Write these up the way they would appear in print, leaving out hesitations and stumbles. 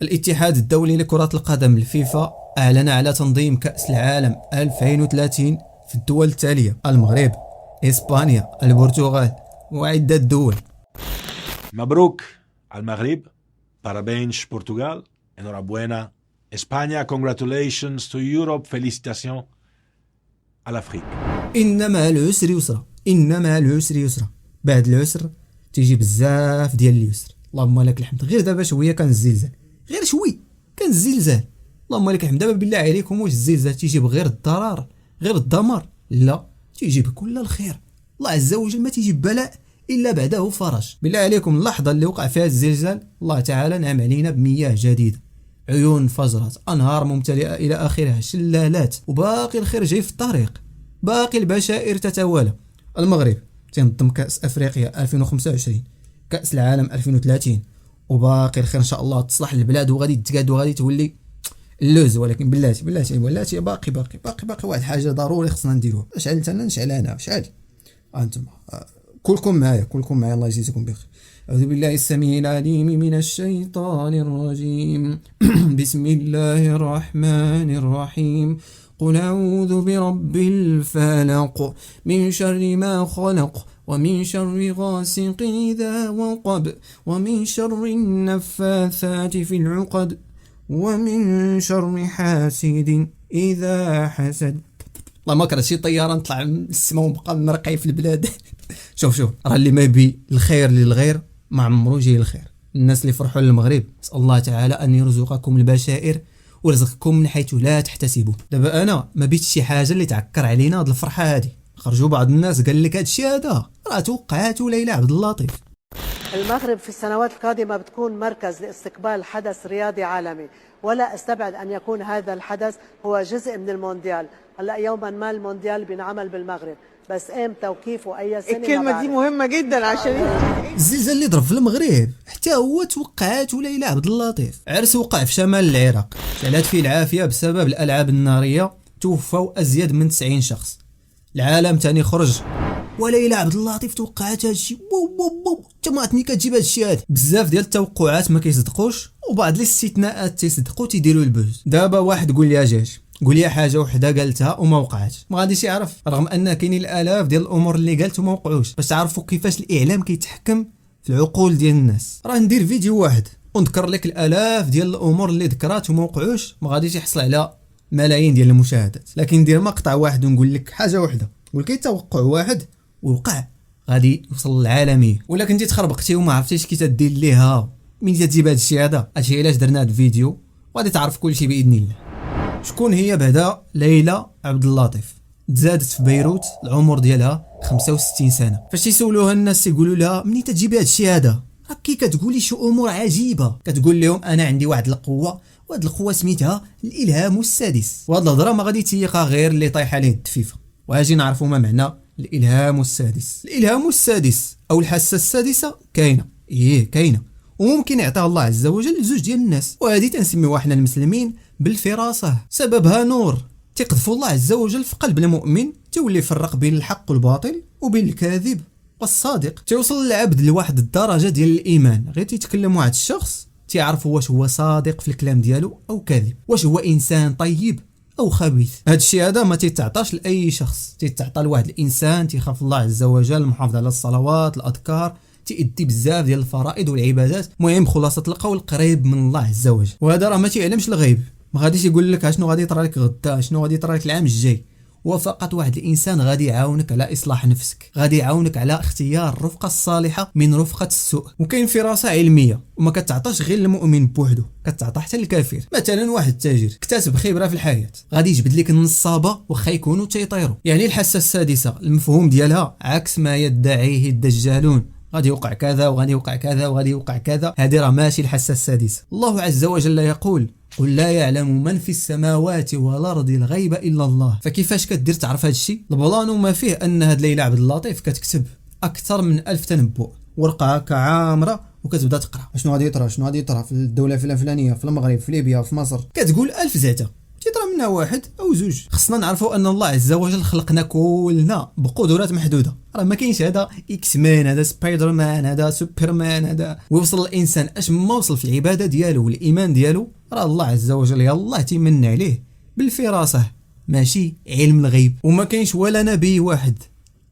الاتحاد الدولي لكرة القدم الفيفا أعلن على تنظيم كأس العالم 2030 في الدول التالية: المغرب، إسبانيا، البرتغال وعدة دول. مبروك على المغرب. Parabéns Portugal. Enhorabuena España. Congratulations to Europe. Félicitations à l'Afrique. إن مع العسر يسرا، إن مع العسر يسرا، بعد العسر تيجي بزاف ديال اليسر. اللهم لك الحمد. غير دابا شويه كان الزلزال، غير شوي كان الزلزال. اللهم لك الحمد. دابا بالله عليكم، واش الزلزال تيجيب غير الضرر، غير الدمار؟ لا، تيجيب كل الخير. الله عز وجل ما تيجيب بلاء الا بعده فرج. بالله عليكم، اللحظه اللي وقع فيها الزلزال الله تعالى نعم علينا بمياه جديده، عيون انفجرت، انهار ممتلئه الى اخرها، شلالات، وباقي الخير جاي في الطريق، باقي البشائر تتوالى. المغرب تنظم كأس أفريقيا 2025، كأس العالم 2030، وباقي الخير إن شاء الله تصلح البلاد وغادي تقاد وغادي تولي اللوز. ولكن بلاتي باقي واحد حاجة ضروري خصنا نديروها. شعل أنا نشعل أنا شعل أنتم كلكم معايا الله يجزيكم بخير. أعوذ بالله السميع العليم من الشيطان الرجيم. بسم الله الرحمن الرحيم. قل أعوذ برب الفلق من شر ما خلق ومن شر غاسق إذا وقب ومن شر النفاثات في العقد ومن شر حاسد إذا حسد. والله ما كره شي طياره نطلع من السماء ونبقى نرقي في البلاد. شوف راه اللي ما يبي الخير للغير ما عمرو جاي الخير. الناس اللي فرحوا للمغرب نسال الله تعالى ان يرزقكم البشائر ورزقكم من حيث لا تحتسبوا. دابا انا ما بيتش شي حاجه اللي تعكر علينا هاد الفرحه هادي. خرجوا بعض الناس قال لك هاد الشيء هذا راه توقعات ليلى عبد اللطيف. المغرب في السنوات القادمه بتكون مركز لاستقبال حدث رياضي عالمي، ولا استبعد ان يكون هذا الحدث هو جزء من المونديال. هلا يوما ما المونديال بينعمل بالمغرب، بس امتى وكيف واي سنه؟ الكلمه دي مهمه جدا عشان الزلزال اللي ضرب في المغرب حتى هو توقعات ليلى عبد اللطيف. عرس وقع في شمال العراق، شعلت فيه العافيه بسبب الالعاب الناريه، توفوا ازيد من 90 شخص. العالم تاني خرج وليلى عبد اللطيف توقعات هادشي. انت ما عرفتني كتجيب هادشي هذا. بزاف ديال التوقعات ما كيصدقوش، وبعض الاستثناءات تيصدقوا تيديروا البوز. دابا واحد قول لي اجاش، قول لي حاجه وحده قالتها وما وقعتش، ما غاديش يعرف، رغم ان كاينين الالاف ديال الامور اللي قالت وما وقعوش. باش تعرفوا كيفاش الاعلام كيتحكم في العقول ديال الناس، راه ندير فيديو واحد ونذكر لك الالاف ديال الامور اللي ذكرات وما وقعوش، ما غاديش يحصل على ملايين ديال المشاهدات. لكن ندير مقطع واحد ونقول لك حاجه وحده، نقول كي توقع واحد ووقع غادي يوصل للعالميه. ولكن انت تخربقتي وما عرفتيش كي تدير ليها من تجيب هذا الشيء هذا. هادشي علاش درنا هذا الفيديو، وغادي تعرف كل شيء باذن الله. شكون هي بعدا ليلى عبد اللطيف؟ تزادت في بيروت، العمر ديالها 65 سنه. فاش يسولوها الناس يقولوا لها منين تجيبي هذا الشيء هذا؟ راكي كتقولي شي امور عجيبه. كتقول لهم انا عندي واحد القوه، وهاد القوه سميتها الالهام السادس. وهاد الهضره ما غادي تيقها غير اللي طايحه عليه الدفيفه. واجي نعرفوا ما معنى الالهام السادس. الالهام السادس او الحاسه السادسه كاينه، كاينه، وممكن يعطيها الله عز وجل لزوج ديال الناس، وهذه تنسميوها حنا المسلمين بالفراسه. سببها نور تقذف الله عز وجل في قلب المؤمن، تولي يفرق بين الحق والباطل وبين الكاذب والصادق. توصل العبد لواحد الدرجه ديال الايمان، غير تيتكلم واحد الشخص تيعرف واش هو صادق في الكلام ديالو او كاذب، واش هو انسان طيب او خبيث. هذا الشيء هذا ما تيتعطاش لاي شخص، تيتعطى لواحد الانسان تيخاف الله عز وجل، محافظ على الصلوات، الاذكار، تيأدي بزاف ديال الفرائض والعبادات. المهم خلاصه القول قريب من الله عز وجل. وهذا راه ما تيعلمش الغيب، ما غاديش يقول لك شنو غادي يطرى لك غدا، شنو غادي يطرى لك العام الجاي. هو فقط واحد الانسان غادي يعاونك على اصلاح نفسك، غادي يعاونك على اختيار الرفقه الصالحه من رفقه السوء. وكاين فراسه علميه وما كتعطاش غير المؤمن بوحده، كتعطى حتى الكافر. مثلا واحد التاجر اكتسب خبره في الحياه، غادي يجبد لك النصابه واخا يكونوا تيطيروا. يعني الحاسه السادسه المفهوم ديالها عكس ما يدعيه الدجالون، غادي يوقع كذا وغادي يوقع كذا وغادي يوقع كذا. هذه راه ماشي الحاسه السادسه. الله عز وجل يقول قل لا يعلم من في السماوات والارض الغيب الا الله. فكيفاش كدير تعرف هذا الشيء؟ البلان وما فيه ان هاد ليلى عبد اللطيف كتكتب اكثر من 1000 تنبؤ، ورقه كعامره وكتبدا تقرا شنو غادي يطرى في الدوله الفلانيه، في المغرب، في ليبيا، في مصر. كتقول 1000 زعتا تيطرى منا واحد او زوج. خصنا نعرفوا ان الله عز وجل خلقنا كلنا بقدرات محدوده، راه ما كاينش هذا اكس مان، هذا سبايدر مان، هذا سوبرمان، هذا ويوصل الانسان اش ما وصل في العباده ديالو والايمان ديالو، راه الله عز وجل يلاه تيمن عليه بالفراسه ماشي علم الغيب. وما كاينش ولا نبي واحد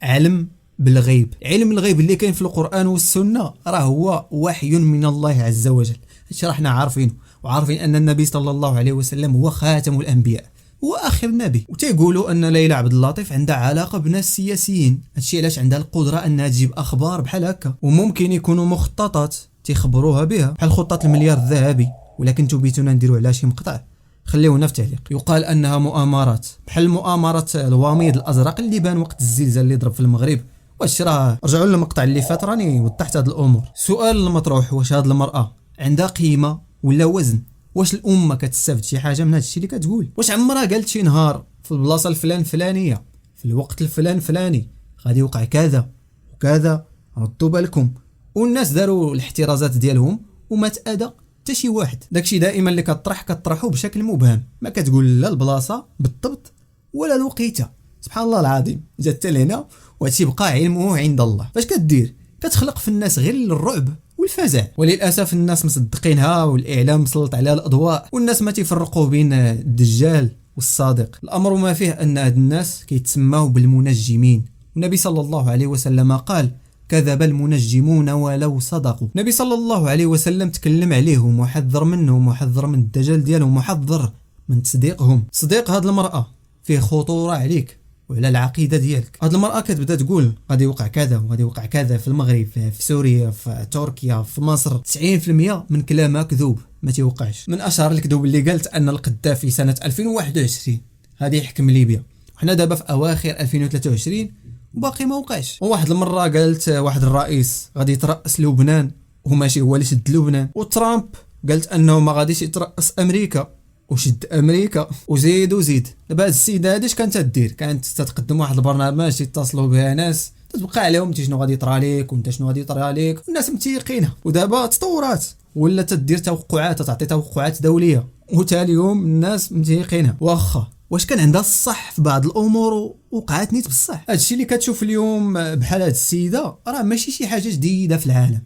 علم بالغيب. علم الغيب اللي كاين في القرآن والسنة راه هو وحي من الله عز وجل. هادشي راه حنا عارفينه، وعارفين ان النبي صلى الله عليه وسلم هو خاتم الانبياء، هو اخر نبي. وتيقولوا ان ليلى عبد اللطيف عندها علاقه بناس سياسيين، هادشي علاش عندها القدره انها تجيب اخبار بحال هكا، وممكن يكونوا مخططات تيخبروها بها بحال خطه المليار الذهبي. ولكن تبيتونا نديروا على شي مقطع، خليونا في تعليق. يقال انها مؤامرات بحال مؤامره الوميض الازرق اللي بان وقت الزلزال اللي ضرب في المغرب. واش راه رجعوا للمقطع اللي فات راني وضحت هاد الامور. سؤال المطروح، واش هاد المراه عندها قيمه ولا وزن؟ واش الامه كتستافد شي حاجه من هاد الشيء اللي كتقول؟ واش عمرها قالت شي نهار في البلاصه الفلانيه في الوقت الفلاني غادي يوقع كذا وكذا، ردوا بالكم، والناس داروا الاحترازات ديالهم وما تاذى حتى شي واحد؟ داكشي دائما اللي كطرحه بشكل مبهم، ما كتقول لا البلاصه بالضبط ولا الوقيته. سبحان الله العظيم، جات حتى لهنا وهادشي بقى علمه عند الله. فاش كدير؟ كتخلق في الناس غير الرعب والفزع، وللاسف الناس مصدقينها والاعلام مسلط عليها الاضواء، والناس ما تيفرقوا بين الدجال والصادق. الامر ما فيه ان هاد الناس كيتسموا بالمنجمين، والنبي صلى الله عليه وسلم قال كذب المنجمون ولو صدقوا. النبي صلى الله عليه وسلم تكلم عليهم وحذر منهم وحذر من الدجال ديالهم وحذر من تصديقهم. تصديق هاد المرأة فيه خطورة عليك وعلى العقيدة ديالك. هاد المرأة كتبدا تقول غادي يوقع كذا وغادي يوقع كذا في المغرب، في سوريا، في تركيا، في مصر. 90% من كلامها كذوب، ما تيوقعش. من اشهر الكذوب اللي قالت ان القذافي سنة 2021 غادي يحكم ليبيا، وحنا دابا في اواخر 2023 وباقي ما وقعش. وواحد المره قالت واحد الرئيس غادي يترأس لبنان وماشي هو اللي شد لبنان. وترامب قالت انه ما غاديش يترأس امريكا وشد امريكا. وزيد دابا هاد السيده هادي اش كانت تدير؟ كانت تتقدم واحد البرنامج يتصلوا بها ناس تتبقى عليهم انت شنو غادي يطرى لك وانت شنو غادي يطرى لك، والناس متيقينه. ودابا تطورات ولا تدير توقعات، تعطي توقعات دوليه، وتا اليوم الناس متيقينها. واش كان عندها الصح في بعض الامور وقعت نيت بصح؟ هادشي اللي كتشوف اليوم بحال هاد السيده راه ماشي شي حاجه جديده في العالم.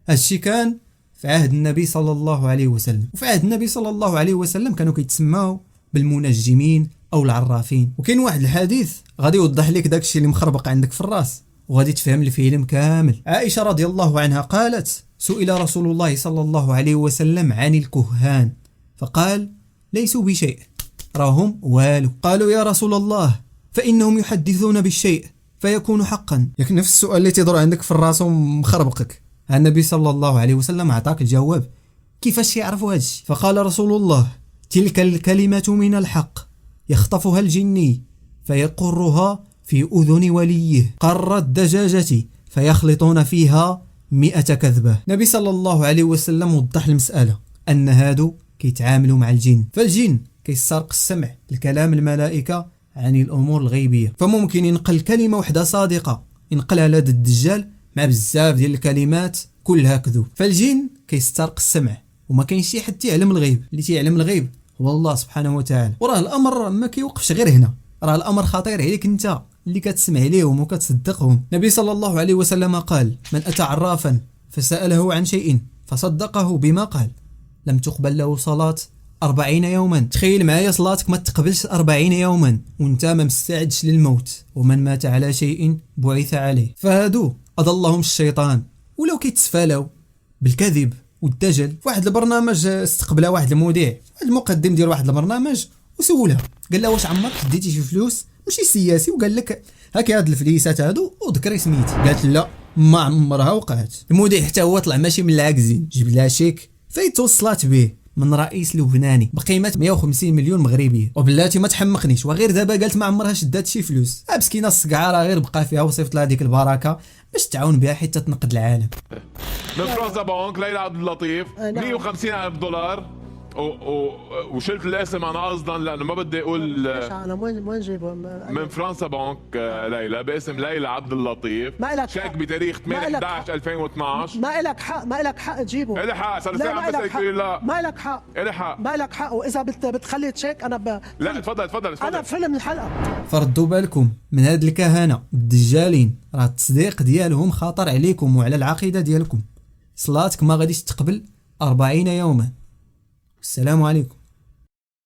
هادشي كان في عهد النبي صلى الله عليه وسلم، وفي عهد النبي صلى الله عليه وسلم كانوا كيتسماو بالمنجمين او العرافين. وكاين واحد الحديث غادي يوضح لك داكشي اللي مخربق عندك في الراس وغادي تفهم الفيلم كامل. عائشه رضي الله عنها قالت سئل رسول الله صلى الله عليه وسلم عن الكهان فقال ليسوا بشيء، راهم والو. قالوا يا رسول الله فإنهم يحدثون بالشيء فيكون حقا. ياك نفس السؤال اللي تيدور عندك في الراس ومخربقك، النبي صلى الله عليه وسلم عطاك الجواب. كيفاش يعرفوا هادشي؟ فقال رسول الله تلك الكلمة من الحق يخطفها الجني فيقرها في أذن وليه قر الدجاجة فيخلطون فيها 100 كذبة. النبي صلى الله عليه وسلم وضح المسألة أن هادو كيتعاملوا مع الجن، فالجن كيسترق السمع لكلام الملائكة عن الأمور الغيبية، فممكن ينقل كلمة واحدة صادقة ينقلها لهذا الدجال مع بزاف ديال الكلمات كلها كذوب. فالجن كيسترق السمع، وما كاين شي حد يعلم الغيب. اللي تيعلم الغيب هو الله سبحانه وتعالى. وراه الأمر ما كيوقفش غير هنا، راه الأمر خطير عليك انت اللي كتسمع ليهم وكتصدقهم. النبي صلى الله عليه وسلم قال من أتى عرافا فسأله عن شيء فصدقه بما قال لم تقبل له صلاة 40 يوما. تخيل معايا صلاتك ما تقبلش 40 يوما وانت ما مستعدش للموت. ومن مات على شيء بعث عليه. فهادو أضلهم الشيطان، ولو كيتسفالوا بالكذب والدجل. في واحد البرنامج استقبلها واحد المذيع، واحد المقدم ديال واحد البرنامج، وسولها قال لها واش عمرك ديتي شي فلوس ماشي سياسي وقال لك هاكي هاد الفليسات هادو وذكري سميتي؟ قالت لا ما عمرها وقعت. المذيع حتى هو طلع ماشي من العاكزين، جيب لها شيك فيتوصلات به من رئيس لبناني بقيمه 150 مليون مغربيه. وبلاتي ما تحمقنيش، وغير دابا قالت ما عمرها شدات شي فلوس. مسكينه الصقعه غير بقى فيها وصيفط لها ديك البركه باش تعاون بها حتى تنقد العالم. من فرنسا بنك ليلى عبد اللطيف 150,000 دولار وشلت الاسم انا قصدا لانه ما بدي اقول. ليش انا وين جيبه؟ من فرنسا بنك ليلى باسم ليلى عبد اللطيف. ما إلك شيك حق. بتاريخ ما إلك 8/11/2012. ما إلك حق، ما إلك حق تجيبه. إلي حق، صار لا، ساعة ما إلك بسألك حق. تقولي لا. ما إلك حق. إلي حق. ما إلك حق، واذا بتخلي تشيك انا لا تفضل انا تفضل. فيلم الحلقه. فردوا بالكم من هاد الكهنه الدجالين، راه التصديق ديالهم خطر عليكم وعلى العقيده ديالكم. صلاتك ما غاديش تقبل 40 يوما. السلام عليكم.